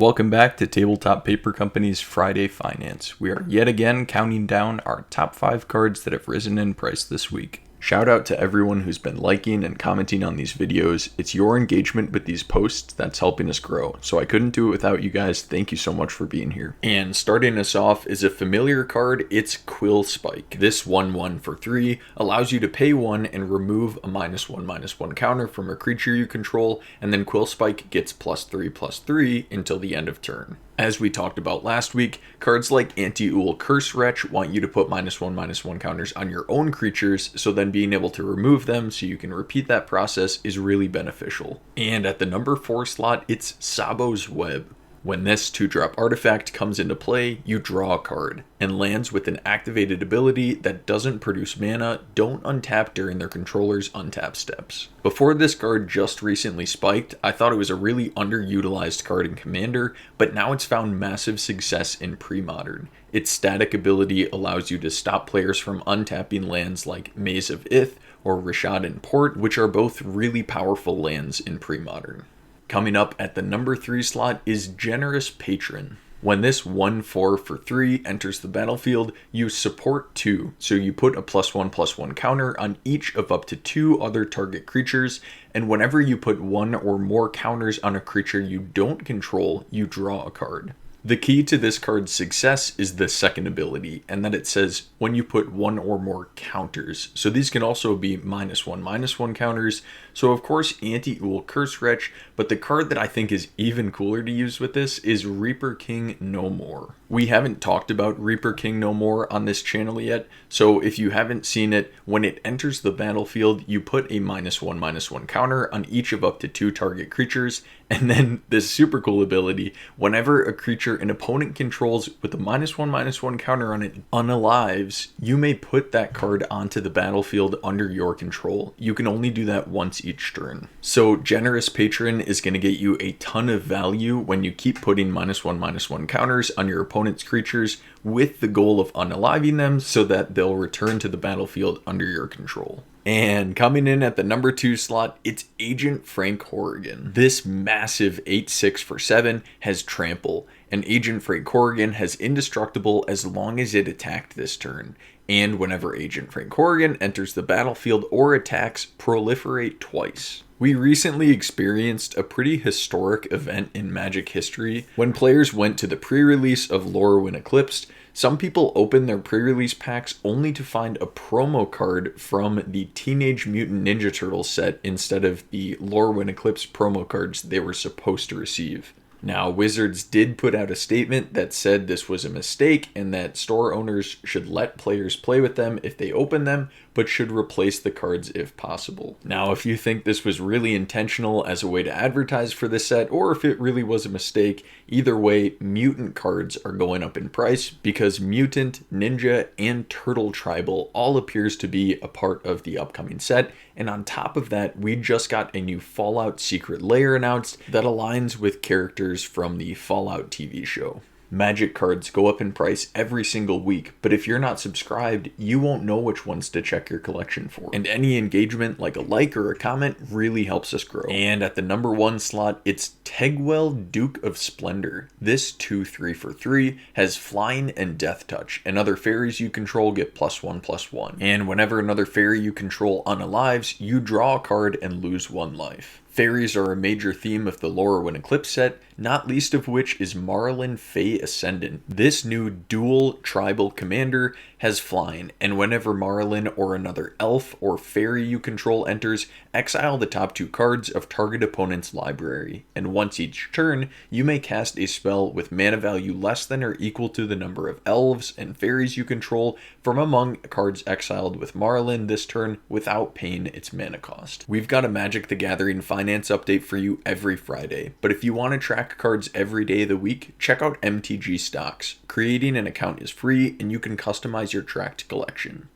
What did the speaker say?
Welcome back to Tabletop Paper Company's Friday Finance. We are yet again counting down our top 5 cards that have risen in price this week. Shout out to everyone who's been liking and commenting on these videos. It's your engagement with these posts that's helping us grow, so I couldn't do it without you guys. Thank you so much for being here. And starting us off is a familiar card. It's Quill Spike. This 1/1 for 3 allows you to pay 1 and remove a -1/-1 counter from a creature you control, and then Quill Spike gets +3/+3 until the end of turn. As we talked about last week, cards like Anti-Ool Curse Wretch want you to put -1/-1 counters on your own creatures, so then being able to remove them so you can repeat that process is really beneficial. And at the number 4 slot, it's Sabo's Web. When this 2-drop artifact comes into play, you draw a card, and lands with an activated ability that doesn't produce mana don't untap during their controller's untap steps. Before this card just recently spiked, I thought it was a really underutilized card in Commander, but now it's found massive success in Pre-Modern. Its static ability allows you to stop players from untapping lands like Maze of Ith or Rishadan Port, which are both really powerful lands in Pre-Modern. Coming up at the number 3 slot is Generous Patron. When this 1/4 for 3 enters the battlefield, you support 2, so you put a +1/+1 counter on each of up to 2 other target creatures, and whenever you put 1 or more counters on a creature you don't control, you draw a card. The key to this card's success is the second ability, and that it says when you put 1 or more counters. So these can also be -1/-1 counters. So of course Anti-Ool Curse Wretch, but the card that I think is even cooler to use with this is Reaper King No More. We haven't talked about Reaper King No More on this channel yet, so if you haven't seen it, when it enters the battlefield, you put a -1/-1 counter on each of up to 2 target creatures, and then this super cool ability, whenever a creature an opponent controls with a -1/-1 counter on it unalives, you may put that card onto the battlefield under your control. You can only do that once each turn. So Generous Patron is going to get you a ton of value when you keep putting -1/-1 counters on your opponent's creatures with the goal of unaliving them so that they'll return to the battlefield under your control. And coming in at the number 2 slot, it's Agent Frank Horrigan. This massive 8/6 for 7 has Trample, and Agent Frank Horrigan has Indestructible as long as it attacked this turn. And whenever Agent Frank Horrigan enters the battlefield or attacks, proliferate twice. We recently experienced a pretty historic event in Magic history. When players went to the pre-release of Lorwyn Eclipsed, some people opened their pre-release packs only to find a promo card from the Teenage Mutant Ninja Turtles set instead of the Lorwyn Eclipsed promo cards they were supposed to receive. Now, Wizards did put out a statement that said this was a mistake and that store owners should let players play with them if they open them, but should replace the cards if possible. Now, if you think this was really intentional as a way to advertise for this set, or if it really was a mistake, either way, mutant cards are going up in price because Mutant, Ninja, and Turtle Tribal all appears to be a part of the upcoming set. And on top of that, we just got a new Fallout Secret Lair announced that aligns with characters from the Fallout TV show. Magic cards go up in price every single week, but if you're not subscribed, you won't know which ones to check your collection for. And any engagement, like a like or a comment, really helps us grow. And at the number 1 slot, it's Tegwell Duke of Splendor. This 2/3 for 3 has Flying and Death Touch, and other fairies you control get +1/+1. And whenever another fairy you control unalives, you draw a card and lose 1 life. Fairies are a major theme of the Lorwyn Eclipsed set, not least of which is Marlin Fey Ascendant. This new dual tribal commander has Flying, and whenever Marlin or another elf or fairy you control enters, exile the top 2 cards of target opponent's library, and once each turn, you may cast a spell with mana value less than or equal to the number of elves and fairies you control from among cards exiled with Marlin this turn without paying its mana cost. We've got a Magic the Gathering finance update for you every Friday, but if you want to track cards every day of the week, check out MTG Stocks. Creating an account is free, and you can customize your tracked collection.